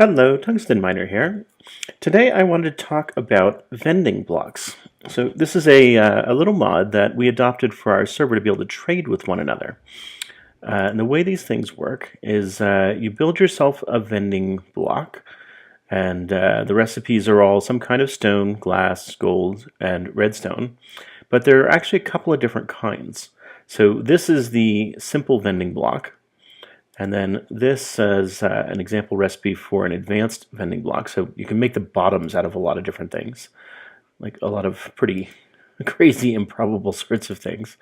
Hello, Tungsten Miner here. Today I wanted to talk about vending blocks. So this is a little mod that we adopted for our server to be able to trade with one another. And the way these things work is you build yourself a vending block, and the recipes are all some kind of stone, glass, gold, and redstone. But there are actually a couple of different kinds. So this is the simple vending block. And then this is an example recipe for an advanced vending block. So you can make the bottoms out of a lot of different things, like a lot of pretty crazy, improbable sorts of things.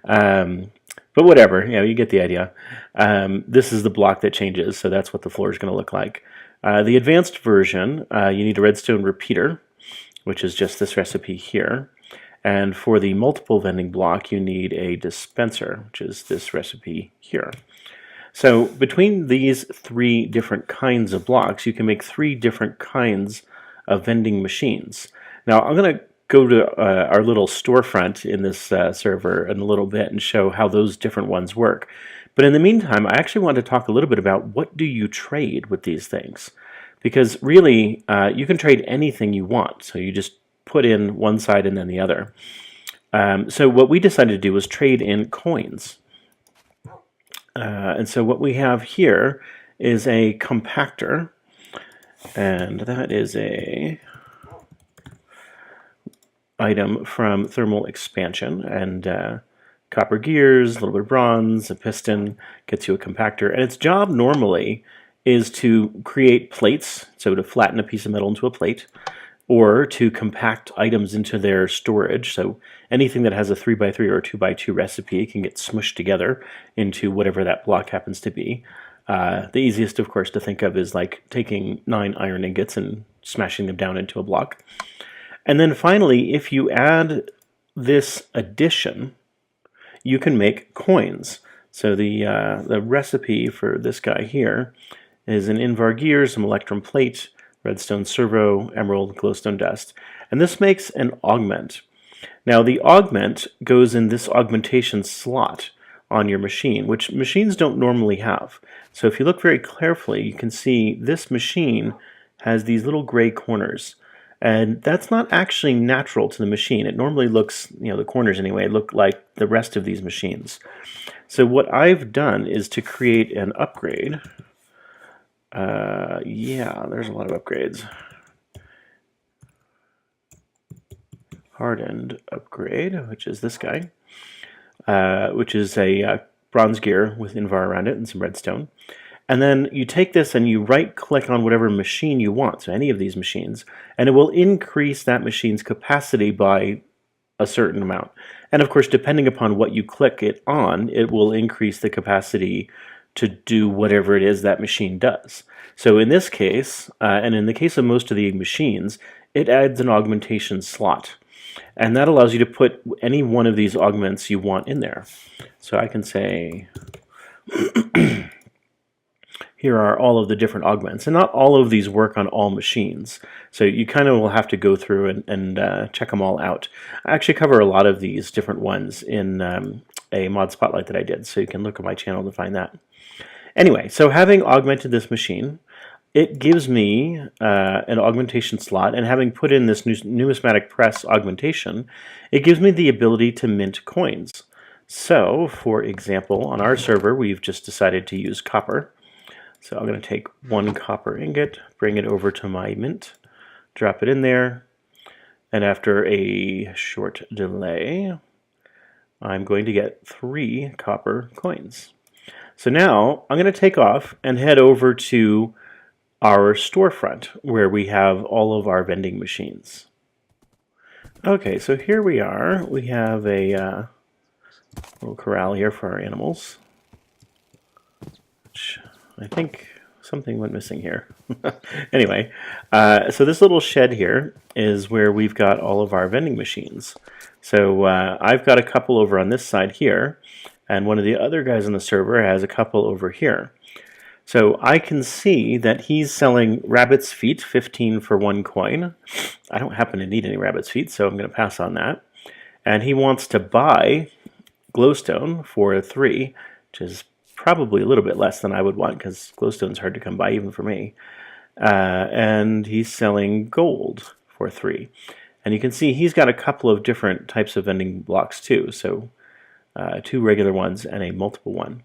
But whatever, you get the idea. This is the block that changes, so that's what the floor is going to look like. The advanced version, you need a redstone repeater, which is just this recipe here. And for the multiple vending block, you need a dispenser, which is this recipe here. So between these three different kinds of blocks, you can make three different kinds of vending machines. Now I'm going to go to our little storefront in this server in a little bit and show how those different ones work. But in the meantime, I actually want to talk a little bit about what do you trade with these things. Because really, you can trade anything you want. So you just put in one side and then the other. So what we decided to do was trade in coins. And so what we have here is a compactor, and that is a item from thermal expansion, and copper gears, a little bit of bronze, a piston, gets you a compactor, and its job normally is to create plates, so to flatten a piece of metal into a plate, or to compact items into their storage. So anything that has a 3x3 or a 2x2 recipe can get smushed together into whatever that block happens to be. The easiest, of course, to think of is like taking 9 iron ingots and smashing them down into a block. And then finally, if you add this addition, you can make coins. So the recipe for this guy here is an Invar gear, some electrum plate, redstone servo, emerald, glowstone dust. And this makes an augment. Now the augment goes in this augmentation slot on your machine, which machines don't normally have. So if you look very carefully, you can see this machine has these little gray corners. And that's not actually natural to the machine. It normally looks, the corners anyway, look like the rest of these machines. So what I've done is to create an upgrade. Yeah, there's a lot of upgrades. Hardened upgrade, which is this guy, which is a bronze gear with Invar around it and some redstone. And then you take this and you right-click on whatever machine you want, so any of these machines, and it will increase that machine's capacity by a certain amount. And of course, depending upon what you click it on, it will increase the capacity to do whatever it is that machine does. So in this case, and in the case of most of the machines, it adds an augmentation slot. And that allows you to put any one of these augments you want in there. So I can say, here are all of the different augments. And not all of these work on all machines. So you kind of will have to go through and check them all out. I actually cover a lot of these different ones in a mod spotlight that I did. So you can look at my channel to find that. Anyway, so having augmented this machine, it gives me an augmentation slot, and having put in this numismatic press augmentation, it gives me the ability to mint coins. So, for example, on our server, we've just decided to use copper. So I'm going to take 1 copper ingot, bring it over to my mint, drop it in there, and after a short delay, I'm going to get 3 copper coins. So now I'm going to take off and head over to our storefront where we have all of our vending machines. Okay, so here we are. We have a little corral here for our animals. Which I think something went missing here. Anyway, so this little shed here is where we've got all of our vending machines. So I've got a couple over on this side here, and one of the other guys on the server has a couple over here. So I can see that he's selling rabbit's feet, 15 for 1 coin. I don't happen to need any rabbit's feet, so I'm going to pass on that. And he wants to buy glowstone for 3, which is probably a little bit less than I would want because glowstone's hard to come by even for me. and he's selling gold for 3. And you can see he's got a couple of different types of vending blocks too. So 2 regular ones and a multiple one.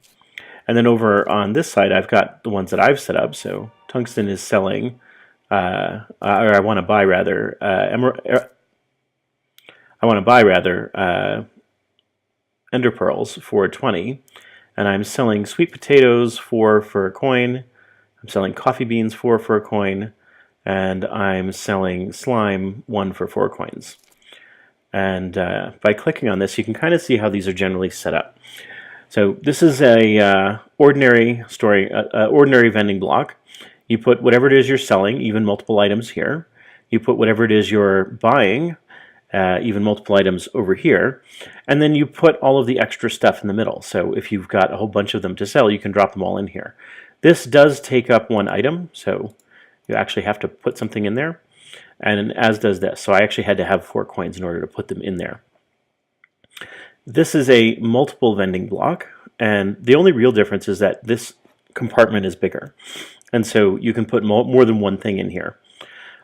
And then over on this side, I've got the ones that I've set up. So Tungsten is selling, or I want to buy rather, ender pearls for 20, and I'm selling sweet potatoes for a coin. I'm selling coffee beans for a coin, and I'm selling slime 1 for 4 coins. And by clicking on this, you can kind of see how these are generally set up. So this is a ordinary vending block. You put whatever it is you're selling, even multiple items here. You put whatever it is you're buying, even multiple items over here. And then you put all of the extra stuff in the middle. So if you've got a whole bunch of them to sell, you can drop them all in here. This does take up 1 item, so you actually have to put something in there. And as does this. So I actually had to have 4 coins in order to put them in there. This is a multiple vending block, and the only real difference is that this compartment is bigger. And so you can put more than one thing in here.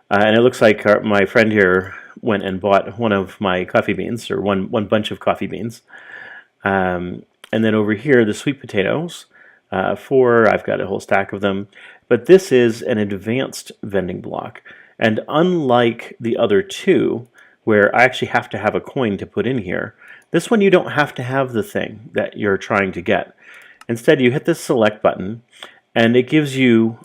And it looks like my friend here went and bought one of my coffee beans, or one bunch of coffee beans. And then over here, the sweet potatoes, 4, I've got a whole stack of them. But this is an advanced vending block. And unlike the other 2, where I actually have to have a coin to put in here, this one you don't have to have the thing that you're trying to get. Instead, you hit this select button, and it gives you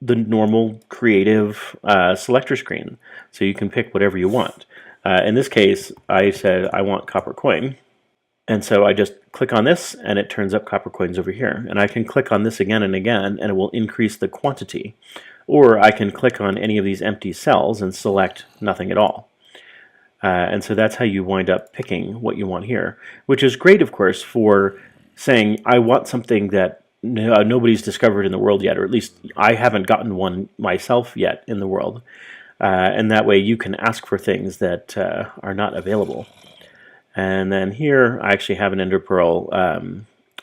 the normal creative selector screen. So you can pick whatever you want. In this case, I said I want copper coin. And so I just click on this, and it turns up copper coins over here. And I can click on this again and again, and it will increase the quantity. Or I can click on any of these empty cells and select nothing at all. And so that's how you wind up picking what you want here, which is great, of course, for saying, I want something that nobody's discovered in the world yet, or at least I haven't gotten one myself yet in the world. And that way you can ask for things that are not available. And then here I actually have an ender pearl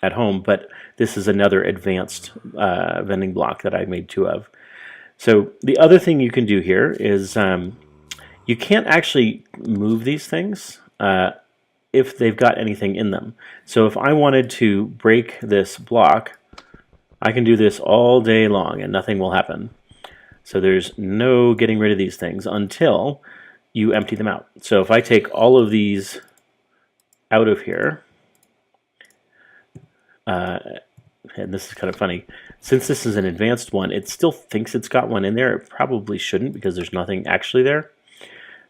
at home, but this is another advanced vending block that I made 2 of. So the other thing you can do here is you can't actually move these things if they've got anything in them. So if I wanted to break this block, I can do this all day long and nothing will happen. So there's no getting rid of these things until you empty them out. So if I take all of these out of here, and this is kind of funny, since this is an advanced one, it still thinks it's got one in there. It probably shouldn't because there's nothing actually there.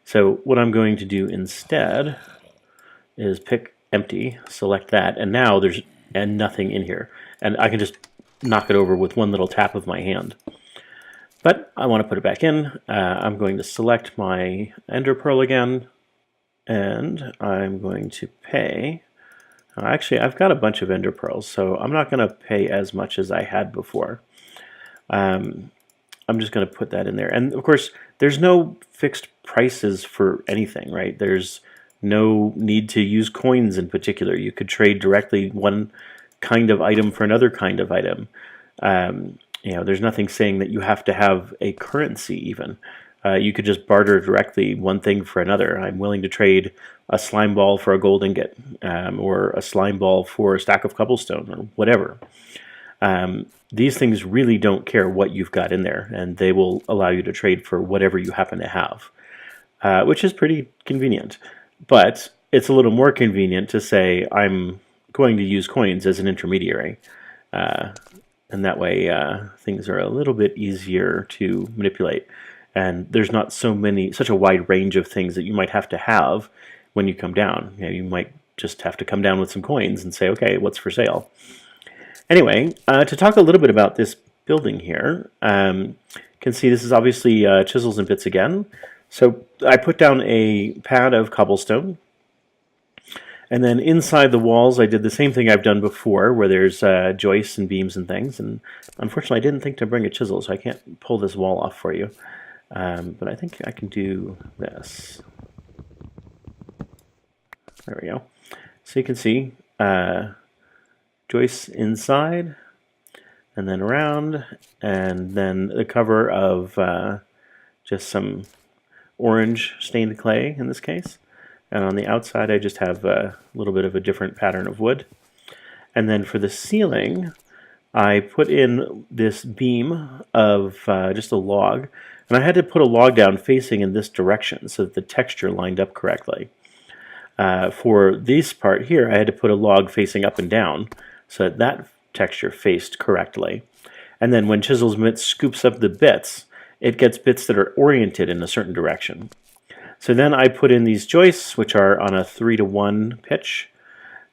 So what I'm going to do instead is pick empty, select that, and now there's nothing in here. And I can just knock it over with one little tap of my hand. But I want to put it back in. I'm going to select my ender pearl again, and I'm going to pay. Actually, I've got a bunch of ender pearls, so I'm not going to pay as much as I had before. I'm just going to put that in there. And of course, there's no fixed prices for anything, right? There's no need to use coins in particular. You could trade directly one kind of item for another kind of item. There's nothing saying that you have to have a currency even. You could just barter directly one thing for another. I'm willing to trade a slime ball for a gold ingot, or a slime ball for a stack of cobblestone, or whatever. These things really don't care what you've got in there, and they will allow you to trade for whatever you happen to have, which is pretty convenient. But it's a little more convenient to say I'm going to use coins as an intermediary, and that way things are a little bit easier to manipulate. And there's not such a wide range of things that you might have to have when you come down. You might just have to come down with some coins and say, okay, what's for sale? Anyway, to talk a little bit about this building here, you can see this is obviously chisels and bits again. So I put down a pad of cobblestone, and then inside the walls I did the same thing I've done before, where there's joists and beams and things. And unfortunately I didn't think to bring a chisel, so I can't pull this wall off for you. But I think I can do this. There we go. So you can see joists inside, and then around, and then the cover of just some orange stained clay in this case. And on the outside I just have a little bit of a different pattern of wood. And then for the ceiling, I put in this beam of just a log, and I had to put a log down facing in this direction so that the texture lined up correctly. For this part here, I had to put a log facing up and down so that that texture faced correctly. And then when Chisel's Mitt scoops up the bits, it gets bits that are oriented in a certain direction. So then I put in these joists, which are on a 3:1 pitch,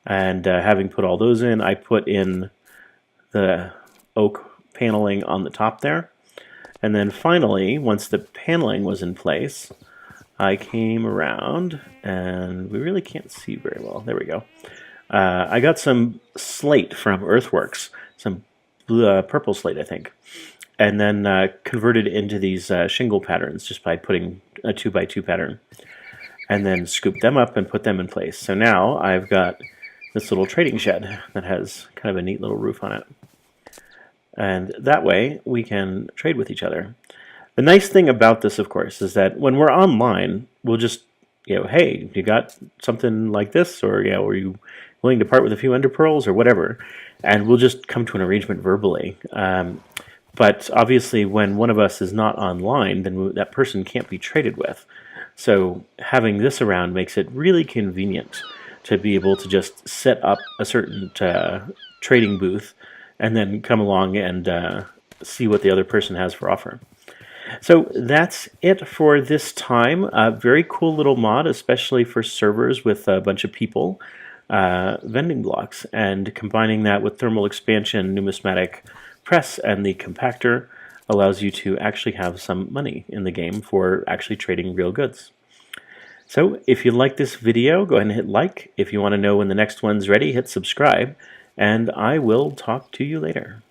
and having put all those in, I put in the oak paneling on the top there. And then finally, once the paneling was in place, I came around, and we really can't see very well. There we go. I got some slate from Earthworks, some blue, purple slate, I think, and then converted into these shingle patterns just by putting a 2x2 pattern, and then scooped them up and put them in place. So now I've got this little trading shed that has kind of a neat little roof on it. And that way we can trade with each other. The nice thing about this, of course, is that when we're online, we'll just, hey, you got something like this, or are you willing to part with a few ender pearls or whatever, and we'll just come to an arrangement verbally. But obviously, when one of us is not online, then that person can't be traded with. So having this around makes it really convenient to be able to just set up a certain trading booth and then come along and see what the other person has for offer. So that's it for this time. A very cool little mod, especially for servers with a bunch of people. Vending blocks, and combining that with thermal expansion, numismatic press, and the compactor allows you to actually have some money in the game for actually trading real goods. So if you like this video, go ahead and hit like. If you want to know when the next one's ready, hit subscribe, and I will talk to you later.